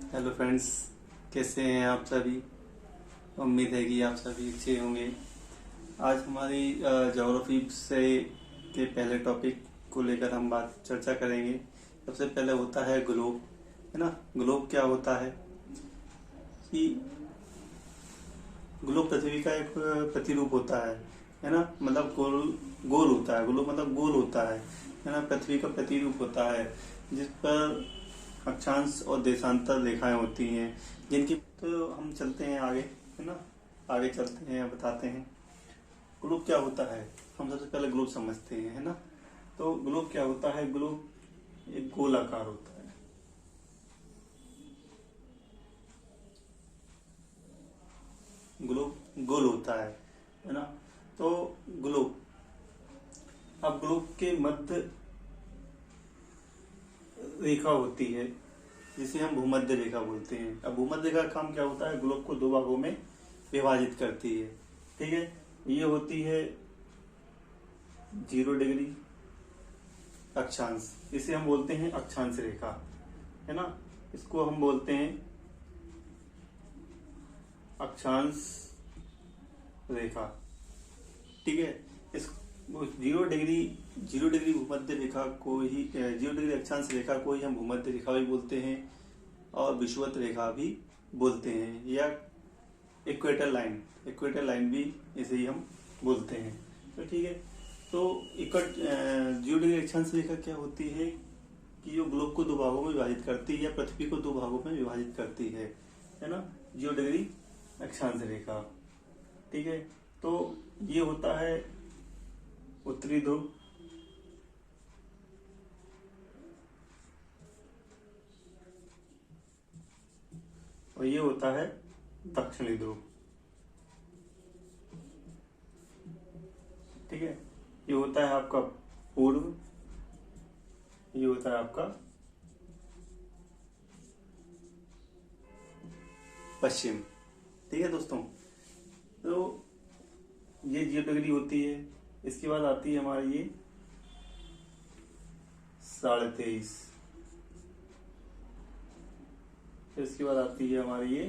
Hello friends, कैसे हैं आप सभी। उम्मीद है कि आप सभी अच्छे होंगे। आज हमारी ज्योग्राफी से के पहले टॉपिक को लेकर हम बात चर्चा करेंगे। सबसे पहले होता है ग्लोब, है ना। ग्लोब क्या होता है कि ग्लोब पृथ्वी का एक प्रतिरूप होता है ना। मतलब गोल गोल होता है। ग्लोब मतलब गोल होता है ना। पृथ्वी का प्रतिरूप होता है जिस पर अक्षांश और देशांतर रेखाएं होती हैं, जिनकी तो हम चलते हैं आगे, है ना। आगे चलते हैं, बताते हैं ग्लोब क्या होता है। हम सबसे पहले ग्लोब समझते हैं, है ना। तो ग्लोब क्या होता है। ग्लोब एक गोलाकार होता है। ग्लोब गोल होता है ना। तो ग्लोब, अब ग्लोब के मध्य रेखा होती है जिसे हम भूमध्य रेखा बोलते हैं। अब भूमध्य रेखा का काम क्या होता है, ग्लोब को दो भागों में विभाजित करती है। ठीक है, ये होती है 0 डिग्री अक्षांश, इसे हम बोलते हैं अक्षांश रेखा, है ना। इसको हम बोलते हैं अक्षांश रेखा। ठीक है, इस 0 डिग्री भूमध्य रेखा को ही 0 डिग्री अक्षांश रेखा को ही हम भूमध्य रेखा भी बोलते हैं और विषुवत रेखा भी बोलते हैं, या इक्वेटर लाइन भी इसे ही हम बोलते हैं। तो ठीक है, तो 0 डिग्री अक्षांश रेखा क्या होती है कि जो ग्लोब को दो भागों में विभाजित करती है या पृथ्वी को दो भागों में विभाजित करती है ना। 0 डिग्री अक्षांश रेखा। ठीक है, तो ये होता है उत्तरी ध्रुव, और ये होता है दक्षिणी ध्रुव। ठीक है, ये होता है आपका पूर्व, ये होता है आपका पश्चिम। ठीक है दोस्तों, तो ये 0 डिग्री होती है। इसके बाद आती है हमारी ये 23.5। इसके बाद आती है हमारी ये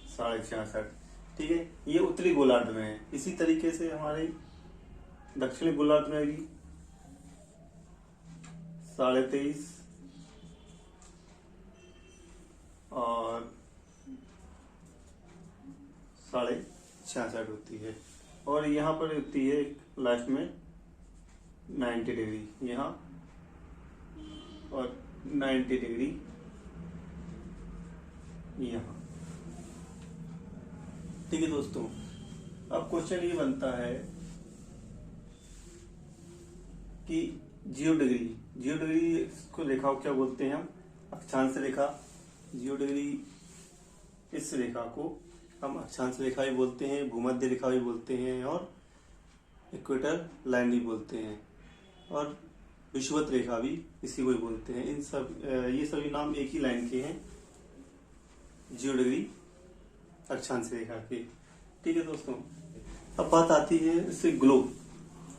66.5। ठीक है, ये उत्तरी गोलार्ध में है। इसी तरीके से हमारे दक्षिणी गोलार्ध में भी 23.5 और 66.5 होती है, और यहाँ पर होती है लास्ट में 90 डिग्री यहाँ, और 90 डिग्री यहाँ। ठीक है दोस्तों, अब क्वेश्चन ये बनता है कि 0 डिग्री को रेखा को क्या बोलते हैं हम, अक्षांश रेखा। 0 डिग्री इस रेखा को हम अक्षांश रेखा भी बोलते हैं, भूमध्य रेखा भी बोलते हैं, और इक्वेटर लाइन भी बोलते हैं, और विषुवत रेखा भी इसी को ही बोलते हैं। इन सब ये सभी नाम एक ही लाइन के हैं, 0 डिग्री अक्षांश रेखा के। ठीक है दोस्तों, अब बात आती है इससे ग्लोब।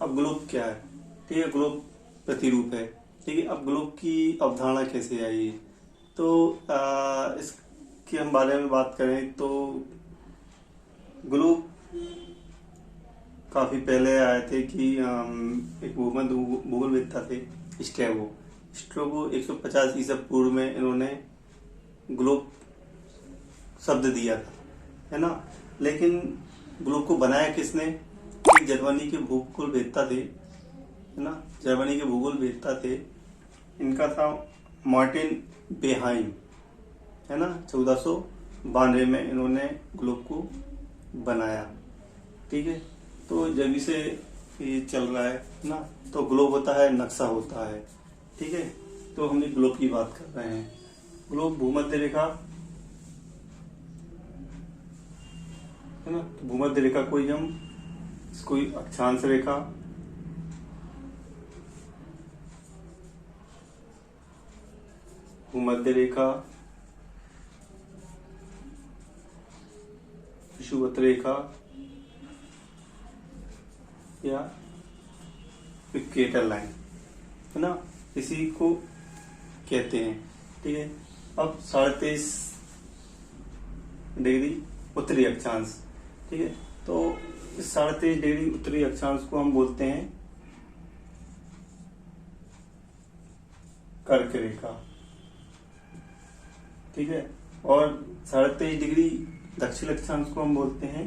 अब ग्लोब क्या है। ठीक है, ग्लोब प्रतिरूप है। ठीक है, अब ग्लोब की अवधारणा कैसे आई, तो इसके हम बारे में बात करें तो ग्लोब काफी पहले आए थे कि एक भूगोलवेत्ता थे स्ट्रैबो 150 ईसा पूर्व में इन्होंने ग्लोब शब्द दिया था, है ना। लेकिन ग्लोब को बनाया किसने, एक जर्मनी के भूगोलवेत्ता थे, है ना। जर्मनी के भूगोलवेत्ता थे, इनका था मार्टिन बेहाइम, है ना। 1492 में इन्होंने ग्लोब को बनाया। ठीक है, तो जब से ये चल रहा है ना, तो ग्लोब होता है, नक्शा होता है। ठीक है, तो हमने ग्लोब की बात कर रहे हैं। ग्लोब भूमध्य रेखा, है ना। तो भूमध्य रेखा को ही हम इसको अक्षांश रेखा, भूमध्य रेखा, विषुवत रेखा या इक्वेटर लाइन, है ना। इसी को कहते हैं। ठीक है, अब 23.5 डिग्री उत्तरी अक्षांश। ठीक है, तो इस 23.5 डिग्री उत्तरी अक्षांश को हम बोलते हैं कर्क रेखा। ठीक है, और 23.5 डिग्री दक्षिण अक्षांश को हम बोलते हैं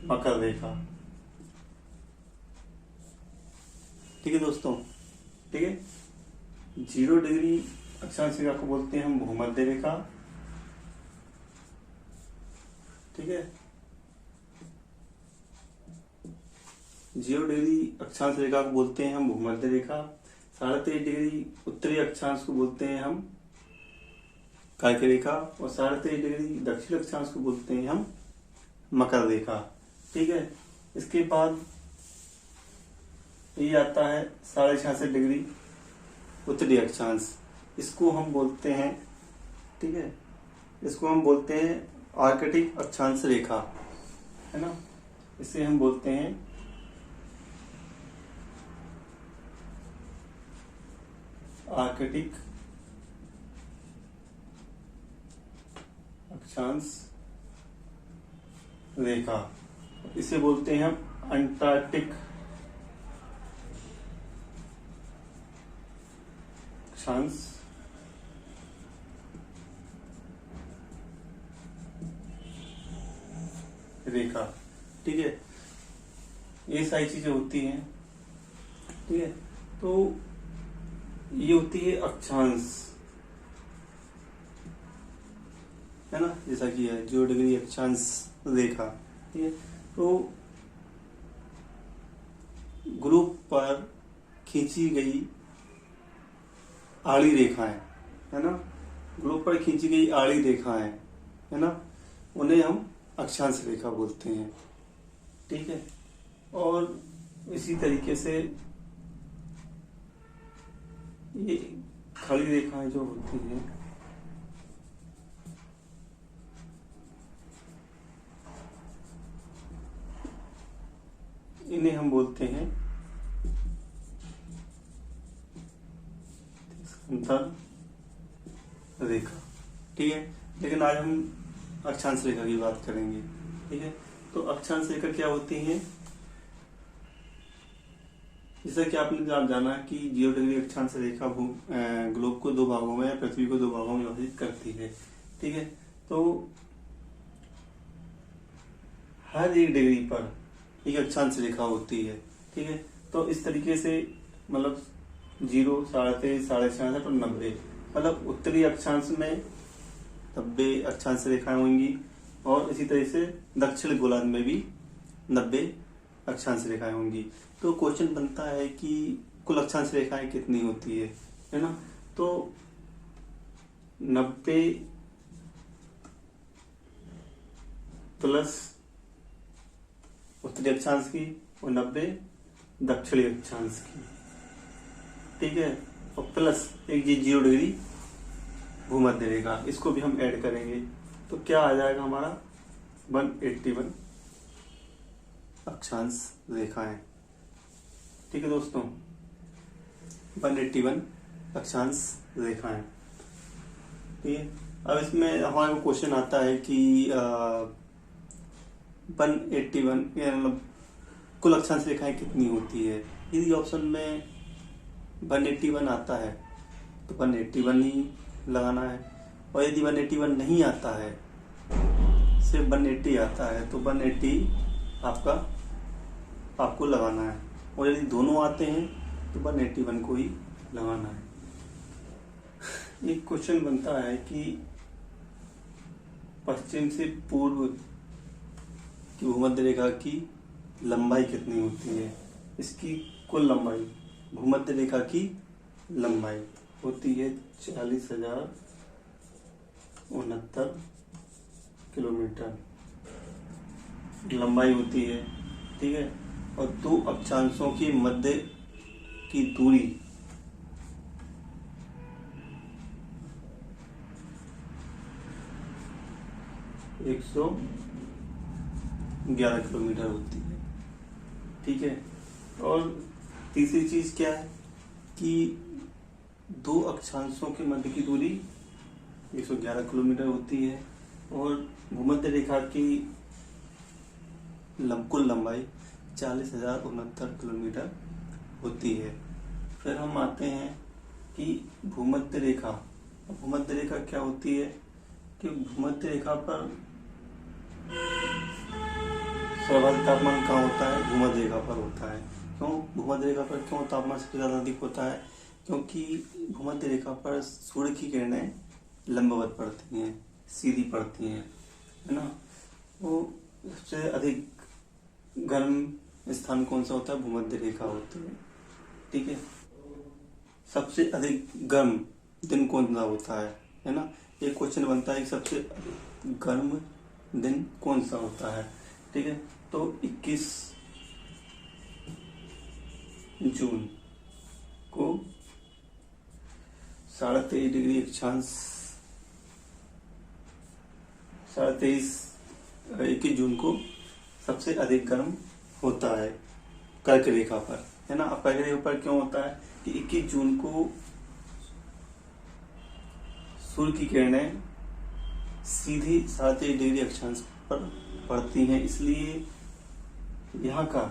मकर रेखा। ठीक है दोस्तों, ठीक है, 0 डिग्री अक्षांश रेखा को बोलते हैं हम भूमध्य रेखा। ठीक है, 0 डिग्री अक्षांश रेखा को बोलते हैं हम भूमध्य रेखा। 23.5 डिग्री उत्तरी अक्षांश को बोलते हैं हम कर्क रेखा, और 23.5 डिग्री दक्षिण अक्षांश को बोलते हैं हम मकर रेखा। ठीक है, इसके बाद ये आता है 66.5 डिग्री उत्तरी अक्षांश, इसको हम बोलते हैं, ठीक है, इसको हम बोलते हैं आर्कटिक अक्षांश रेखा, है ना, इसे हम बोलते हैं आर्कटिक अक्षांश रेखा। इसे बोलते हैं हम अंटार्कटिक अक्षांश रेखा। ठीक है, ये सारी चीजें होती हैं। ठीक है, तो ये होती है अक्षांश, है ना, जैसा कि है 0 डिग्री अक्षांश रेखा। ठीक है, तो ग्रुप पर खींची गई आड़ी रेखाएं, है ना, ग्रुप पर खींची गई आड़ी रेखाएं, है ना, उन्हें हम अक्षांश रेखा बोलते हैं। ठीक है, और इसी तरीके से ये खड़ी रेखाएं जो होती हैं, इन्हें हम बोलते हैं अंतर रेखा। ठीक है, लेकिन आज हम अक्षांश रेखा की बात करेंगे। ठीक है, तो अक्षांश रेखा क्या होती है, जैसा कि आपने जाना कि 0 डिग्री अक्षांश रेखा ग्लोब को 2 भागों में, पृथ्वी को 2 भागों में विभाजित करती है। ठीक है, तो हर 1 डिग्री पर एक अक्षांश रेखा होती है। ठीक है, तो इस तरीके से मतलब 0, 37.5, 66.5 और 90, मतलब उत्तरी अक्षांश में 90 अक्षांश रेखाएं होंगी, और इसी तरह से दक्षिण गोलार्ध में भी 90 अक्षांश रेखाएं होंगी। तो क्वेश्चन बनता है कि कुल अक्षांश रेखाएं कितनी होती है ना, तो 90 प्लस उत्तरी अक्षांश की और 90 दक्षिणी अक्षांश की। ठीक है, और प्लस एक 0 डिग्री भूमध्य रेखा, इसको भी हम ऐड करेंगे तो क्या आ जाएगा हमारा 181 अक्षांश रेखाएं। ठीक है दोस्तों, 181 अक्षांश रेखाएं। ठीक है, अब इसमें हमारे को क्वेश्चन आता है कि 181 मतलब कुल अक्षांश रेखाएं कितनी होती है। यदि ऑप्शन में 181 आता है तो 181 ही लगाना है, और यदि 181 नहीं आता है, सिर्फ 180 आता है, तो 180 आपको लगाना है, और यदि दोनों आते हैं तो 181 को ही लगाना है। एक क्वेश्चन बनता है कि पश्चिम से पूर्व की भूमध्य रेखा की लंबाई कितनी होती है। इसकी कुल लंबाई, भूमध्य रेखा की लंबाई होती है 40,069 किलोमीटर लंबाई होती है। ठीक है, और 2 अक्षांशों की मध्य की दूरी 111 किलोमीटर होती है। ठीक है, और तीसरी चीज क्या है कि दो अक्षांशों के मध्य की दूरी 111 किलोमीटर होती है और भूमध्य रेखा की कुल लंबाई 40,069 किलोमीटर होती है। फिर हम आते हैं कि भूमध्य रेखा क्या होती है कि भूमध्य रेखा पर सर्वाधिक तापमान कहाँ होता है? भूमध्य रेखा पर होता है। क्यों भूमध्य रेखा पर क्यों तापमान सबसे ज्यादा अधिक होता है? क्योंकि भूमध्य रेखा पर सूर्य की किरणें लंबवत पड़ती हैं, सीधी पड़ती हैं, है ना। वो सबसे अधिक गर्म स्थान कौन सा होता है? भूमध्य रेखा होती है, ठीक है। सबसे अधिक गर्म दिन कौन सा होता है ना। एक क्वेश्चन बनता है कि सबसे गर्म दिन कौन सा होता है, ठीक है। तो 21 जून को 23.5 डिग्री अक्षांश 21 जून को सबसे अधिक गर्म होता है कर्क रेखा पर, है ना। अब कर्क रेखा पर क्यों होता है कि 21 जून को सूर्य की किरणें सीधी 23.5 डिग्री अक्षांश पर पड़ती हैं, इसलिए यहाँ का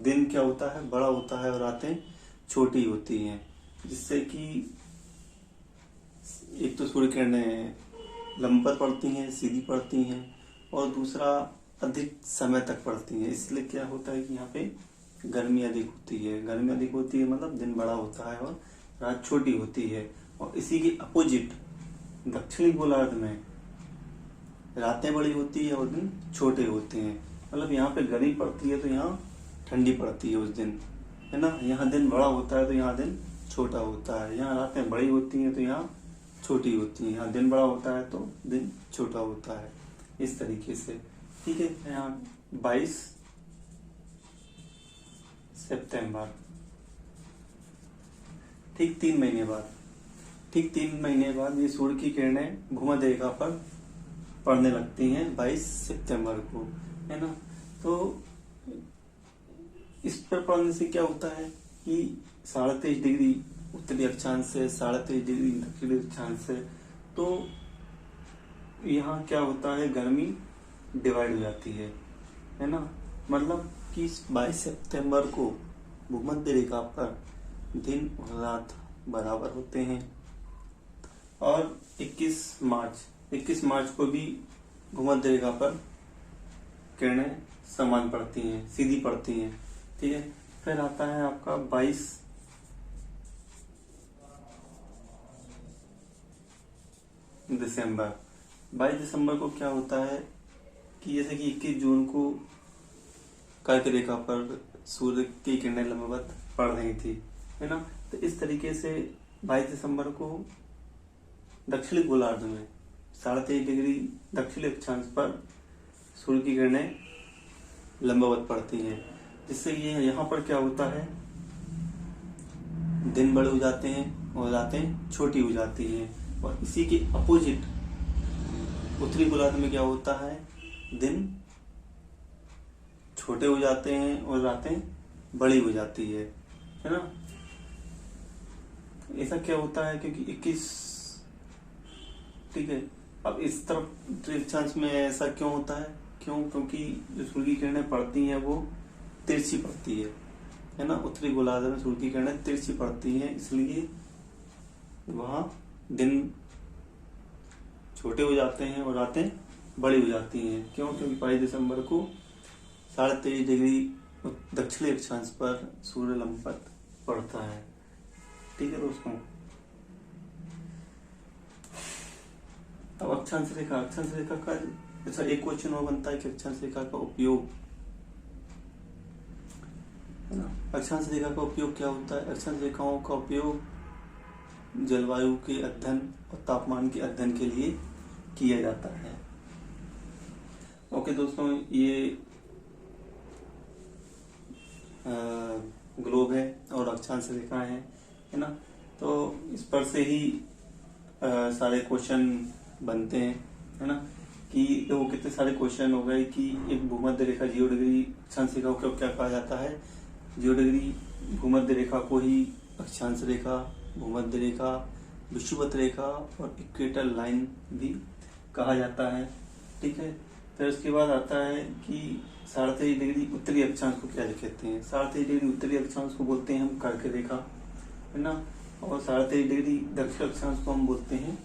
दिन क्या होता है? बड़ा होता है और रातें छोटी होती हैं, जिससे कि एक तो सूर्य किरणें लंबवत पड़ती हैं, सीधी पड़ती हैं, और दूसरा अधिक समय तक पड़ती हैं। इसलिए क्या होता है कि यहाँ पे गर्मी अधिक होती है। गर्मी अधिक होती है मतलब दिन बड़ा होता है और रात छोटी होती है। और इसी के अपोजिट दक्षिणी गोलार्ध में रातें बड़ी होती है और दिन छोटे होते हैं। मतलब यहाँ पे गर्मी पड़ती है तो यहाँ ठंडी पड़ती है उस दिन, है ना। यहाँ दिन बड़ा होता है तो यहाँ दिन छोटा होता है। यहाँ रातें बड़ी होती हैं तो यहाँ छोटी होती हैं। यहाँ दिन बड़ा होता है तो दिन छोटा होता है, इस तरीके से, ठीक है। यहाँ 22 सितंबर, ठीक 3 महीने बाद ये सूर्य की किरणें भूमध्य रेखा पर पड़ने लगती हैं 22 सितंबर को, है ना। तो इस पर पड़ने से क्या होता है कि 23.5 डिग्री उत्तरी अक्षांश से 23.5 डिग्री दक्षिणी अक्षांश से, तो यहाँ क्या होता है? गर्मी डिवाइड हो जाती है ना। मतलब कि 22 सितंबर को भूमध्य रेखा पर दिन और रात बराबर होते हैं, और 21 मार्च को भी भूमध्य रेखा पर किरणें समान पड़ती हैं, सीधी पड़ती हैं, ठीक है। फिर आता है आपका 22 दिसंबर को क्या होता है कि जैसे कि 21 जून को कर्क रेखा पर सूर्य की किरणें लंबवत पड़ रही थी, है ना। तो इस तरीके से 22 दिसंबर को दक्षिणी गोलार्ध में 23.5 डिग्री दक्षिणी अक्षांश पर सूर्य की किरणें लंबवत पड़ती हैं, जिससे ये यहाँ पर क्या होता है? दिन बड़े हो जाते हैं और रातें छोटी हो जाती हैं। और इसी के अपोजिट उत्तरी गोलार्ध में क्या होता है? दिन छोटे हो जाते हैं और रातें बड़ी हो जाती है ना। ऐसा क्या होता है? क्योंकि 21, ठीक है। अब इस तरफ अक्षांश में ऐसा क्यों होता है? क्योंकि जो सूर्य की किरणें पड़ती हैं वो तिरछी पड़ती है ना। उत्तरी गोलार्ध में सूर्य की किरणें तिरछी पड़ती हैं, इसलिए वहां दिन छोटे हो जाते हैं और रातें बड़ी हो जाती हैं। क्यों? क्योंकि 22 दिसंबर को 23.5 डिग्री दक्षिणी अक्षांश पर सूर्य लंबवत पड़ता है, ठीक है दोस्तों। अब अक्षांश रेखा का अच्छा एक क्वेश्चन और बनता है कि अक्षांश रेखा का उपयोग, है ना। अक्षांश रेखा का उपयोग क्या होता है? अक्षांश रेखाओं का उपयोग जलवायु के अध्ययन और तापमान के अध्ययन के लिए किया जाता है। ओके दोस्तों, ये ग्लोब है और अक्षांश रेखा है ना। तो इस पर से ही सारे क्वेश्चन बनते हैं, है ना। कि वो कितने सारे क्वेश्चन हो गए कि एक भूमध्य रेखा 0 डिग्री अक्षांश रेखा को क्या कहा जाता है? जीरो डिग्री भूमध्य रेखा को ही अक्षांश रेखा, भूमध्य रेखा, विषुवत रेखा और इक्वेटर लाइन भी कहा जाता है। ठीक है। फिर उसके बाद आता है कि 23.5 डिग्री उत्तरी अक्षांश को क्या कहते हैं। 23.5 डिग्री उत्तरी अक्षांश को बोलते हैं हम कर्क रेखा, है ना। और 23.5 डिग्री दक्षिण अक्षांश को हम बोलते हैं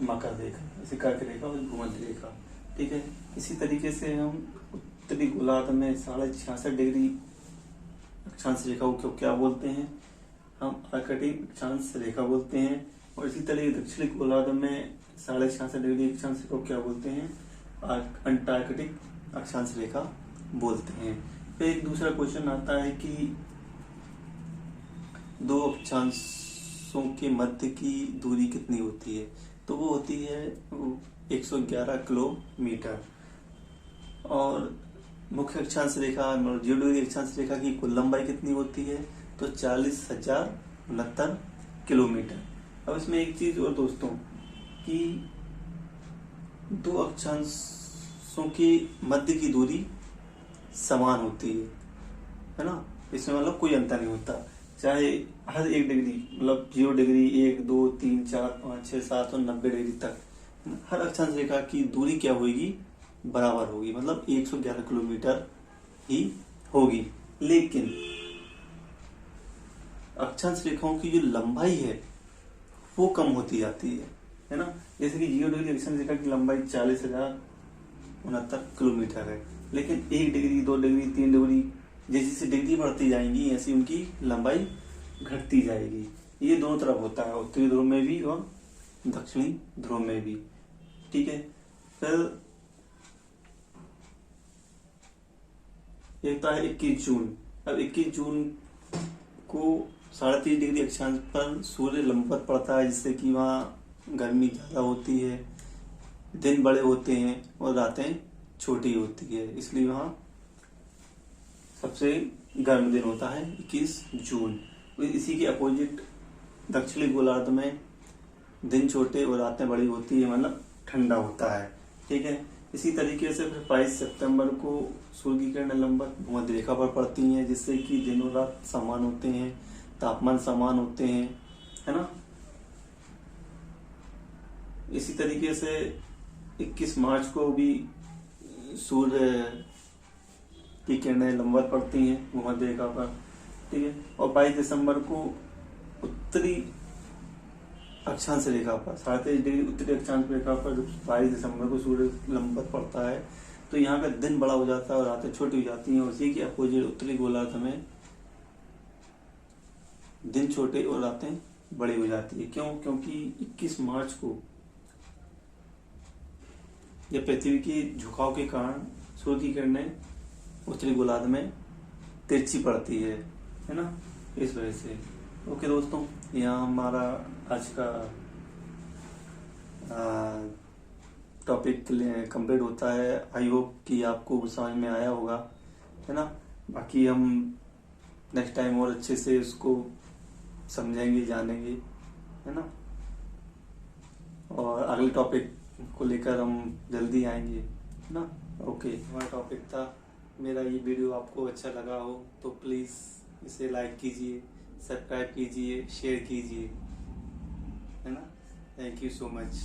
मकर रेखा, जैसे कर्क रेखा और भूमध्य रेखा। ठीक है। इसी तरीके से हम उत्तरी गोलार्ध में 66.5 डिग्री अक्षांश रेखा को क्या बोलते हैं, हम आर्कटिक अक्षांश रेखा बोलते हैं। और इसी तरह दक्षिणी गोलार्ध में 66.5 डिग्री अक्षांश रेखा को क्या बोलते हैं, अंटार्कटिक अक्षांश रेखा बोलते हैं। फिर एक दूसरा क्वेश्चन आता है कि दो अक्षांशों के मध्य की दूरी कितनी होती है, तो वो होती है 111 किलोमीटर। और मुख्य अक्षांश रेखा, जीरो डिग्री अक्षांश रेखा की कुल लंबाई कितनी होती है, तो 40,069 किलोमीटर। अब इसमें एक चीज और दोस्तों कि दो अक्षांशों के मध्य की दूरी समान होती है ना। इसमें मतलब कोई अंतर नहीं होता, चाहे हर 1 डिग्री मतलब 0 डिग्री 1 2 3 4 5 6 7 और 90 डिग्री तक हर अक्षांश रेखा की दूरी क्या होगी, बराबर होगी, मतलब 111 किलोमीटर ही होगी। लेकिन अक्षांश रेखाओं की जो लंबाई है वो कम होती जाती है ना। जैसे कि 0 डिग्री अक्षांश रेखा की लंबाई 40,069 किलोमीटर है, लेकिन 1 डिग्री 2 डिग्री 3 डिग्री जैसे जैसे डिग्री बढ़ती जाएंगी ऐसी उनकी लंबाई घटती जाएगी। ये दोनों तरफ होता है, उत्तरी ध्रुव में भी और दक्षिणी ध्रुव में भी। ठीक है। फिर एक तो है 21 जून। अब 21 जून को 3.5 डिग्री अक्षांश पर सूर्य लंबवत पड़ता है, जिससे कि वहाँ गर्मी ज्यादा होती है, दिन बड़े होते हैं और रातें छोटी होती है, इसलिए वहाँ सबसे गर्म दिन होता है 21 जून। इसी के अपोजिट दक्षिणी गोलार्ध में दिन छोटे और रातें बड़ी होती है, मतलब ठंडा होता है। ठीक है। इसी तरीके से फिर 22 सितंबर को सूर्य की किरणें लंबवत भूमध्य रेखा पर पड़ती हैं, जिससे कि दिन और रात समान होते हैं, तापमान समान होते हैं, है ना। इसी तरीके से 21 मार्च को भी सूर्य की किरणें लंबवत पड़ती हैं भूमध्य रेखा पर। ठीक है। और 22 दिसंबर को उत्तरी अक्षांश रेखा पर 23.5 डिग्री उत्तरी अक्षांश रेखा पर 22 दिसंबर को सूर्य लंबवत पड़ता है, तो यहाँ पे दिन बड़ा हो जाता है और रातें छोटी हो जाती हैं। उसी के अपोजिट उत्तरी गोलार्ध में दिन छोटे और रातें बड़ी हो जाती है। क्यों? क्योंकि 21 मार्च को यह पृथ्वी के झुकाव के कारण सूर्य की किरणें उत्तरी गोलार्ध में तिरछी पड़ती है ना, इस वजह से। ओके दोस्तों, यहाँ हमारा आज का टॉपिक कंप्लीट होता है। आई होप कि आपको समझ में आया होगा, है ना। बाकी हम नेक्स्ट टाइम और अच्छे से उसको समझेंगे, जानेंगे, है ना। और अगले टॉपिक को लेकर हम जल्दी आएंगे, है ना। ओके, हमारा टॉपिक था। मेरा ये वीडियो आपको अच्छा लगा हो तो प्लीज़ इसे लाइक कीजिए, सब्सक्राइब कीजिए, शेयर कीजिए, है ना। Thank you so much.